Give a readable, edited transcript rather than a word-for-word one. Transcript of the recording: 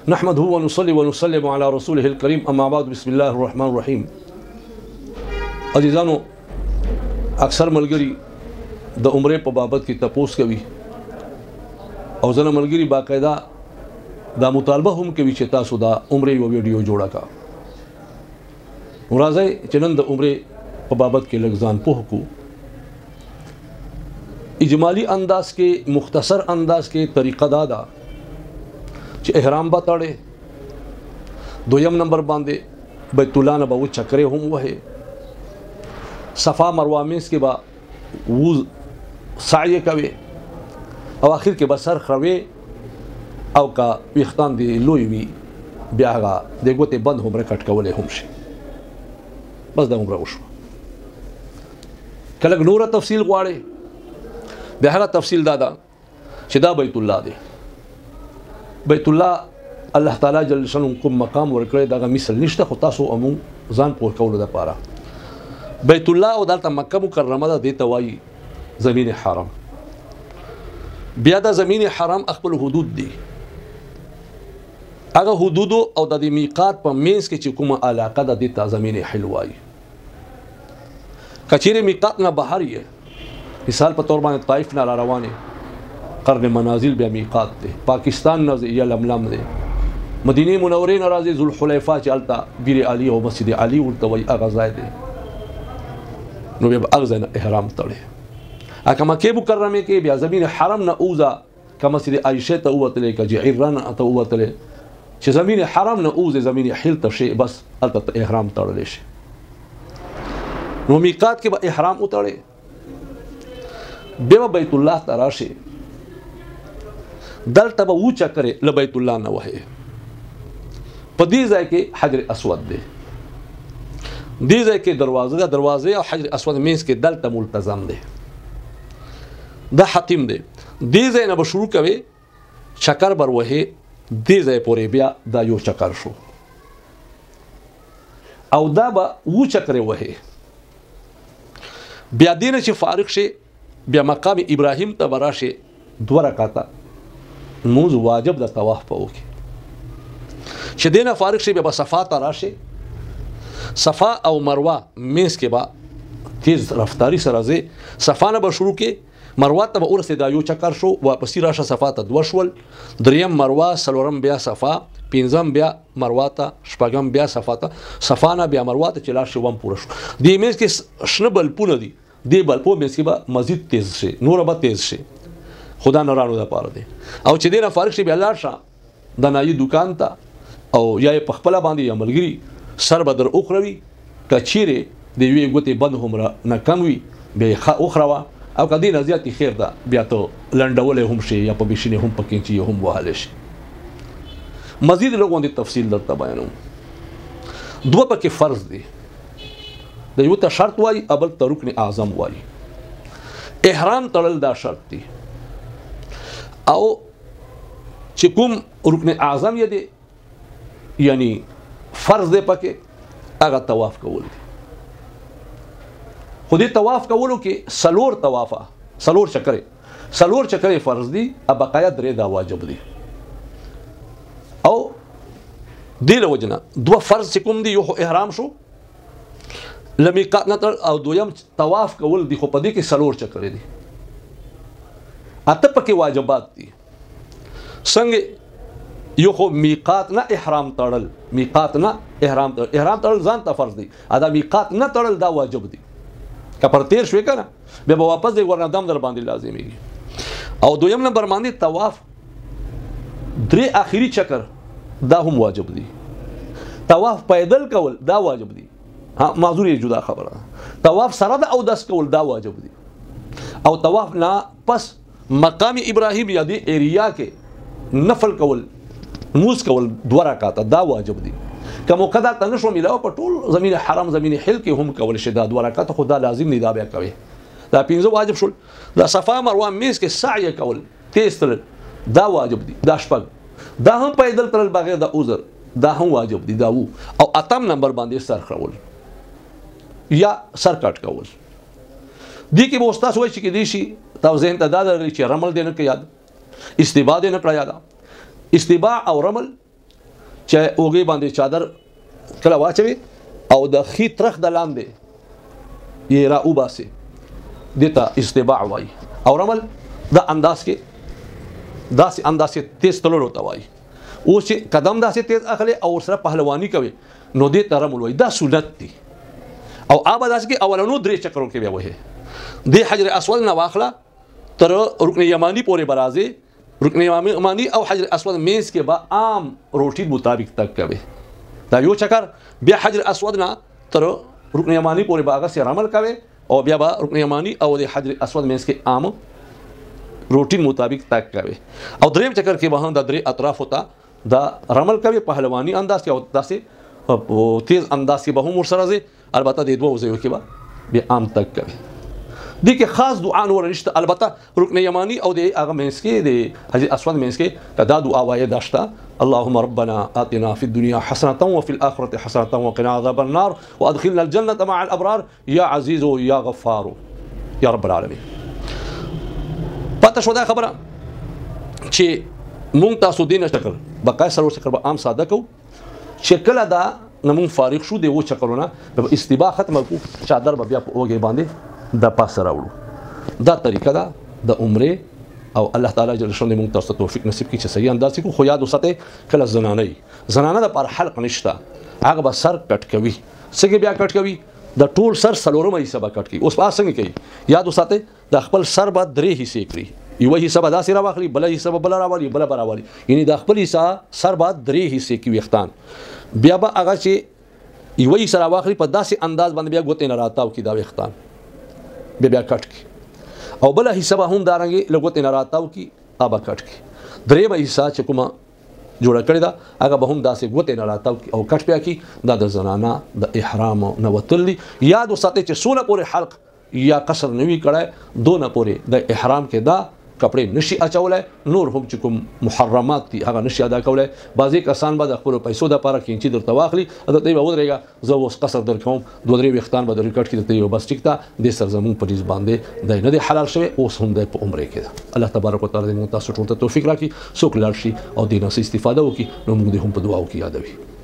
نحمده ونصلي ونسلم على رسوله الكريم اما بعد بسم الله الرحمن الرحیم. عزیزانو اکثر ملګری د عمرې په بابت کې تپوس کوي او ځنه ملګری باقاعده دا مطالبه هم کوي چې تاسو دا عمرې یو ویډیو جوړه کا. راځي چې نن د عمرې په بابت کې لږ ځان پوه کو. اجمالی انداز کې مختصر انداز کې طریقه دا ده چې احرام به تړې، دویم نمبر باندې بیت الله نه به و چکرې هم وهې، صفا مروه منځ کې به و سعی کوي او اخر کې به سر خروي او کا ویختان دی لوی وي بیا هغه د ګوتې بند هم کټ کولې هم شي. بس دا عمره وشو. کله نوره تفصیل غواړي بیا هغه تفصیل دا ده چې دا بیت الله دی. بیت الله الله تعالی جل شانه کوم مقام ورکړی دا مثل نشته، خو تاسو امون ځان پوه کولو لپاره بیت الله او دلته مکه مکرمه ده دې ته وایي زمین حرام. بیا دا زمین حرام خپل حدود دي، هغه حدود او د میقات په منځ کې چې کومه علاقه ده دې ته زمین حل وایي. کچېره میقات نه بهر یې مثال په تور باندې طائف نه روانه قرن منازل بیا میقات دی، پاکستان نه یا لملم دی، مدینه منوره نه راځي ذوالحلیفه چې الته بیر علی او مسجد علی ورته وایي هغه ځای دی. نو بیا هغه ځای نه احرام تړي. اګه مکه مکرمه کې بیا زمین حرم نه اوزه کما مسجد عائشه ته وتلې کې جعران ته وتلې چې زمین حرم نه اوزه زمین حل ته شي بس الته احرام تړل شي. نو میقات کې به احرام وتړي بیا بیت الله تراشي دلته به و چکرې ل بیت الله نه وهي. په دې ځای کې حجر اسود دی، دې ځای کې دروازه او حجر اسود مینس کې دلته ملتزم دی، دا حتیم دی. دې ځای نه به شروع کوي چکر بر وهي، دې ځای پورې بیا دا یو چکر شو او دا به و چکرې وهي. بیا دینه چې فارغ شي بیا مقام ابراهیم ته براشه 2 رکعاته موز واجب د طواف په وکي. چې دینه فارغ شي بیا صفا ته راشه، صفا او مروه مینس کې با تیز رفتاری سره زی صفا نه به شروع کې مروه ته به ورسې دا یو چکر شو واپس راشه صفا ته 2 شول، دریم مروه، سلورم بیا صفا، پنځم بیا مروه ته، شپږم بیا صفا ته، صفا نه بیا مروه ته چې لا شوم پوره شو. دې مینس کې شنه بلپونه دي، دې بلپو مینس کې به مزید تیز شي، نور به تیز شي، خدا نه رانو د پاره دی. او چې دینه فارغ شي بیا لاړ شه د نایي دکان ته او یا په خپل باندې یا ملګری سر بدر اخروي کچيره د وی ګوتې بند هم نه کم وي به اخروا او کدی نه زیاتی خیر ده بیا ته لنډول هم شي یا په بشینه هم پکې چې هم وهاله شي. مزید لوګون دي تفصیل درته بیانوم. دوه پکې فرض دي، د یو ته شرط وای ابل ته رکن اعظم وای. احرام تړل دا شرط دی او چې کوم رکن اعظم یې دی یعنی فرض دی پکې هغه طواف کول دی. خو دې طواف کولو کې سلور چکرې فرض دي او بقایا 3 دا واجب دي. او دې له وجنه 2 فرض چې کوم دي یو احرام شو لمیقات نتر او دویم طواف کول دي، خو په دې کې سلور چکرې دي. اته پکې واجبات دي. څنګه یو خو میقات نه احرام تړل، احرام تړل ځان ته فرض دي، ادا میقات نه تړل دا واجب دي. که پر تیر شوي کنه بیا به واپس دی ورنه دم در باندې لازمي. او دویم نمبر باندې طواف 3 اخیری چکر دا هم واجب دي. طواف پیدل کول دا واجب دي، ها معذور یې جدا خبره. طواف سره د او دس کول دا واجب دي. او طواف نه پس مقام ابراهیم یا دی ایریا کې نفل کول موز کول 2 رکعاته دا واجب دي. کوم قدر ته نشو ملاو په ټول زمين حرام زمين حل کې هم کول شي دا 2 رکعاته خدا لازم نه دا بیا کوي. دا 5 واجب شول. دا صفا مروه میس کې سعی کول تیز تل دا واجب دي. دا شپږ دا هم پیدل تل بغیر د عذر دا هم واجب دي. دا وو او اتم نمبر باندې سر خول یا سر کټ کول دي کې به استاد وایي چې دي شي تاسو ذهن ته دا درې چې رمل دینه کې یاد استباع دینه کړه یاد. استباع او رمل چې اوږې باندې چادر کله واچوي او د خې ترخ د لاندې یې را وباسي دې ته استباع وایي. او رمل د انداز کې داسې انداز کې تیز تللو ته وایي. اوس چې قدم داسې تیز اخلي او ورسره پهلواني کوي نو دې ته رمل وایي. دا سنت دی او آبا داسې کې اولنو 3 چکرو کې بیا وایي دې حجر اسود نه واخله تر رکن یمانی پورې برازي. رکن یمانی او حجر اسود مینس کې به عام روټین مطابق تک کوي. دا یو چکر. بیا حجر اسود نه تر رکن یمانی پورې به هغه سي رمل کوي او بیا به رکن یمانی او د حجر اسود مینس کې عام روټین مطابق تک کوي. او دریم چکر کې به هم د 3 اطراف ہوتا دا رمل کوي پهلوانی انداز کې او داسې تیز انداز کې به هم ورسره ځي. البته د دوه ځایو کې به بیا عام تک کوي. دي کې خاص دعا نور نشته. البته رکن یمانی او د هغه مینس کې د حجر اسود مینس کې دا دعا وایي داشته اللهم ربنا آتنا في الدنيا حسنة وفي الآخرة حسنة وقنا عذاب النار وأدخلنا الجنة مع الأبرار يا عزيز يا غفار يا رب العالمين. پته شو دا خبره چې مونږ تاسو دینه شکل بقای سره شکل به عام ساده کو چې کله دا نمون فارغ شو دی و چکرونه به استباح ختم کو چادر به بیا په اوږه باندې د پاسه راوړو. دا طریقه ده د عمره او الله تعالی جل شانه موږ تاسو توفیق نصیب کړي چې صحیح انداز کو. خو یاد وساته کله زنانه د پر حلق نشته هغه به سر کټ کوي. څنګه بیا کټ کوي د ټول سر سلورمه حصہ به کټ کوي. اوس په څنګه کوي یاد وساته د خپل سر به 3 حصے کړی. یو حصہ به داسې راوخلی بل حصہ به بل راوړي بل راوړي یعنی د خپل حصہ سر به 3 حصے کې وختان. بیا به هغه چې یو حصہ راوخلی په داسې انداز باندې بیا ګوتې نه راتاو کی دا وختان بیا کټ کی او بل حصہ به هم دارنګي لګوتې نه راتاو کی ابا کټ کی. درې به حصہ چې کومه جوړه کړی دا هغه به هم داسې ګوتې نه راتاو کی او کټ بیا کی. دا د زنانه د احرام نه وتلی. یاد وساتئ چې سونه پورې حلق یا قصر نوی کړه دونه پورې د احرام کې دا کپڑے نشي اچولای. نور هم چې کوم محرمات دي هغه نشي ادا کولای. بعضی کسان به د خپل پیسو د لپاره کینچی درته واخلي د دې به ودرېږي زه اوس قصر در کوم 2-3 وختان به د ریکارډ کې د بس ټیک ته د سرزمون پریز باندې د نه دی حلال شوی اوس هم د په عمره کې ده. الله تبارک وتعالى دې موږ تاسو ټول ته توفیق راکړي څوک لار شي او د نس استفاده وکړي نو موږ دې هم په دعاو کې یادوي.